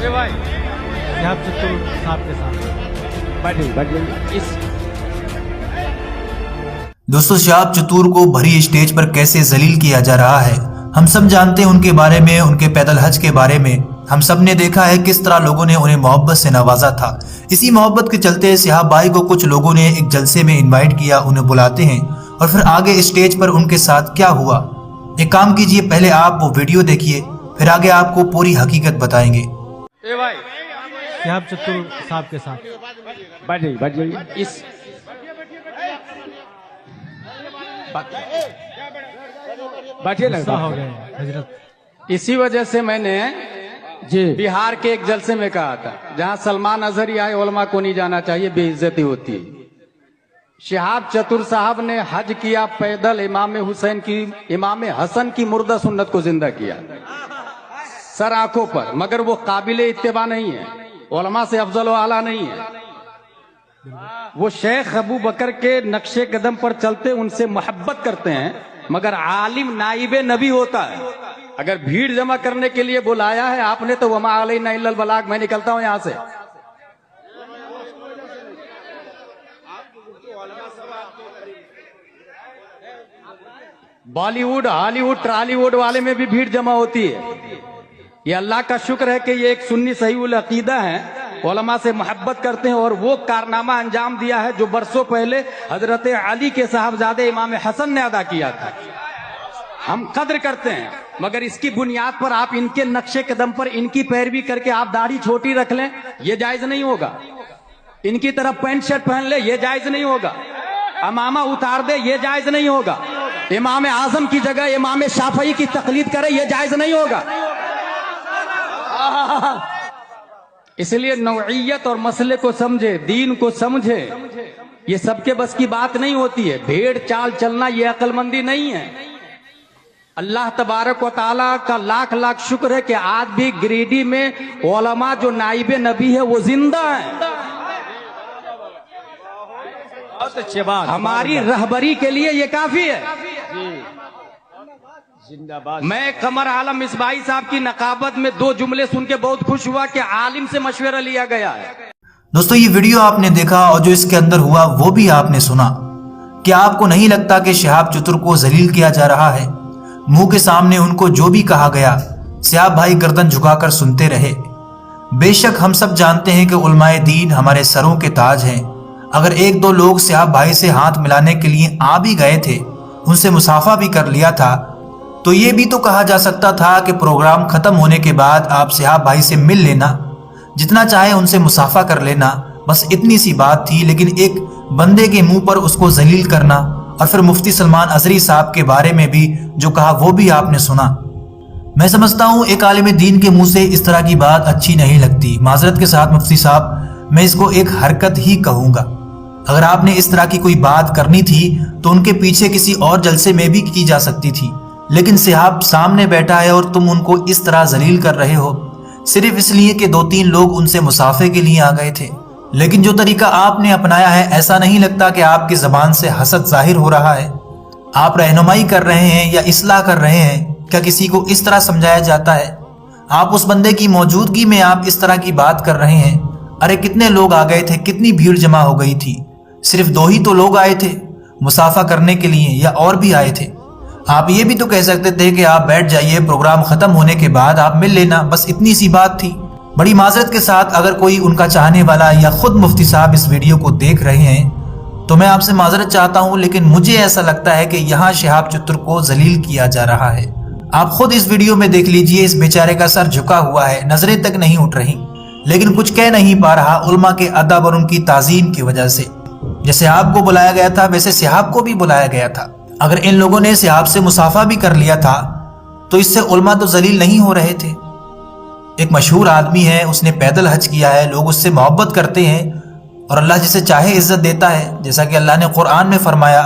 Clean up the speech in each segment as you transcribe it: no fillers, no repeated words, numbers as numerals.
शहाब चतुर साहब के साथ दोस्तों, शहाब चतुर को भरी स्टेज पर कैसे जलील किया जा रहा है, हम सब जानते हैं उनके बारे में, उनके पैदल हज के बारे में। हम सब ने देखा है किस तरह लोगों ने उन्हें मोहब्बत से नवाजा था। इसी मोहब्बत के चलते शहाब भाई को कुछ लोगों ने एक जलसे में इनवाइट किया, उन्हें बुलाते हैं और फिर आगे स्टेज पर उनके साथ क्या हुआ। एक काम कीजिए, पहले आप वो वीडियो देखिए, फिर आगे आपको पूरी हकीकत बताएंगे। शहाब चतुर साहब के साथ गुस्सा हो गए हजरत। इसी वजह से मैंने बिहार के एक जलसे में कहा था, जहां सलमान अजहरी आए, उलमा को नहीं जाना चाहिए, बेइज्जती होती है। शहाब चतुर साहब ने हज किया पैदल, इमाम हसन की मुर्दा सुन्नत को जिंदा किया सर आंखों पर, मगर वो काबिले इत्तेबा नहीं है, उलमा से अफजल व आला नहीं है। वो शेख अबू बकर के नक्शे कदम पर चलते, उनसे मोहब्बत करते हैं, मगर आलिम नाइबे नबी होता है। अगर भीड़ जमा करने के लिए बुलाया है आपने तो वमा अलैना इल्लल बलाग, मैं निकलता हूं यहां से। बॉलीवुड, हॉलीवुड, ट्रॉलीवुड वाले में भी भीड़ जमा होती है। ये अल्लाह का शुक्र है कि ये एक सुन्नी सही उल अकीदा है, उलमा से मोहब्बत करते हैं और वो कारनामा अंजाम दिया है जो बरसों पहले हजरत अली के साहबजादे इमाम हसन ने अदा किया था। हम कद्र करते हैं, मगर इसकी बुनियाद पर आप इनके नक्शे कदम पर इनकी पैरवी करके आप दाढ़ी छोटी रख लें, ये जायज नहीं होगा। इनकी तरफ पैंट शर्ट पहन ले, ये जायज नहीं होगा। अमामा उतार दे, ये जायज नहीं होगा। इमाम आजम की जगह इमाम शाफई की तकलीद करे, ये जायज नहीं होगा। इसलिए नौइयत और मसले को समझे, दीन को समझे, ये सबके बस की बात नहीं होती है। भेड़ चाल चलना ये अक्लमंदी नहीं है। अल्लाह तबारक व तआला का लाख लाख शुक्र है कि आज भी गिरिडीह में उलमा जो नाइबे नबी है वो जिंदा है। बहुत अच्छी बात, हमारी रहबरी के लिए ये काफी है। मैं कमर आलम मिसबाही साहब की नकाबत में 2 जुमले सुन के बहुत खुश हुआ कि आलिम से मशवरा लिया गया है। दोस्तों, ये वीडियो आपने देखा और जो इसके अंदर हुआ वो भी आपने सुना। क्या आपको नहीं लगता कि शहाब चतुर को जलील किया जा रहा है? मुंह के सामने उनको जो भी कहा गया, शहाब भाई गर्दन झुकाकर सुनते रहे। बेशक हम सब जानते हैं कि उलमाए दीन हमारे सरों के ताज हैं। अगर 1-2 लोग शहाब भाई से हाथ मिलाने के लिए आ भी गए थे, उनसे मुसाफा भी कर लिया था, तो ये भी तो कहा जा सकता था कि प्रोग्राम खत्म होने के बाद आप शहाब भाई से मिल लेना, जितना चाहे उनसे मुसाफा कर लेना, बस इतनी सी बात थी। लेकिन एक बंदे के मुंह पर उसको जलील करना, और फिर मुफ्ती सलमान अजहरी साहब के बारे में भी जो कहा वो भी आपने सुना। मैं समझता हूँ एक आलिम दीन के मुंह से इस तरह की बात अच्छी नहीं लगती। माजरत के साथ मुफ्ती साहब, मैं इसको एक हरकत ही कहूँगा। अगर आपने इस तरह की कोई बात करनी थी तो उनके पीछे किसी और जलसे में भी की जा सकती थी, लेकिन शहाब सामने बैठा है और तुम उनको इस तरह जलील कर रहे हो सिर्फ इसलिए कि 2-3 लोग उनसे मुसाफे के लिए आ गए थे। लेकिन जो तरीका आपने अपनाया है, ऐसा नहीं लगता कि आपकी जबान से हसद जाहिर हो रहा है? आप रहनुमाई कर रहे हैं या इस्लाह कर रहे हैं? क्या किसी को इस तरह समझाया जाता है? आप उस बंदे की मौजूदगी में आप इस तरह की बात कर रहे हैं। अरे कितने लोग आ गए थे, कितनी भीड़ जमा हो गई थी। सिर्फ 2 ही तो लोग आए थे मुसाफा करने के लिए, या और भी आए थे? आप ये भी तो कह सकते थे कि आप बैठ जाइए, प्रोग्राम खत्म होने के बाद आप मिल लेना, बस इतनी सी बात थी। बड़ी माजरत के साथ अगर कोई उनका चाहने वाला या खुद मुफ्ती साहब इस वीडियो को देख रहे हैं तो मैं आपसे माजरत चाहता हूं, लेकिन मुझे ऐसा लगता है कि यहाँ शहाब चतुर को जलील किया जा रहा है। आप खुद इस वीडियो में देख लीजिए, इस बेचारे का सर झुका हुआ है, नजरें तक नहीं उठ रही, लेकिन कुछ कह नहीं पा रहा उलमा के अदब और उनकी ताजीम की वजह से। जैसे आपको बुलाया गया था वैसे शहाब को भी बुलाया गया था। अगर इन लोगों ने शहाब से मुसाफा भी कर लिया था तो इससे उलमा तो जलील नहीं हो रहे थे। एक मशहूर आदमी है, उसने पैदल हज किया है, लोग उससे मोहब्बत करते हैं और अल्लाह जिसे चाहे इज्जत देता है। जैसा कि अल्लाह ने कुरान में फरमाया,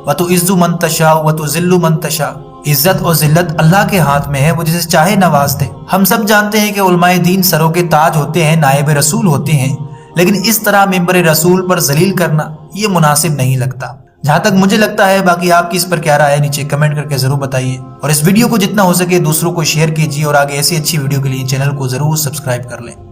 वतुइज़्ज़ु मन तशा वतुज़िल्लु मन तशा, इज्जत और जिल्लत अल्लाह के हाथ में है, वो जिसे चाहे नवाज दे। हम सब जानते हैं कि उलमाए दीन सरों के ताज होते हैं, नायब रसूल होते हैं, लेकिन इस तरह मिंबर रसूल पर जलील करना ये मुनासिब नहीं लगता, जहां तक मुझे लगता है। बाकी आपकी इस पर क्या राय है, नीचे कमेंट करके जरूर बताइए और इस वीडियो को जितना हो सके दूसरों को शेयर कीजिए और आगे ऐसी अच्छी वीडियो के लिए चैनल को जरूर सब्सक्राइब कर लें।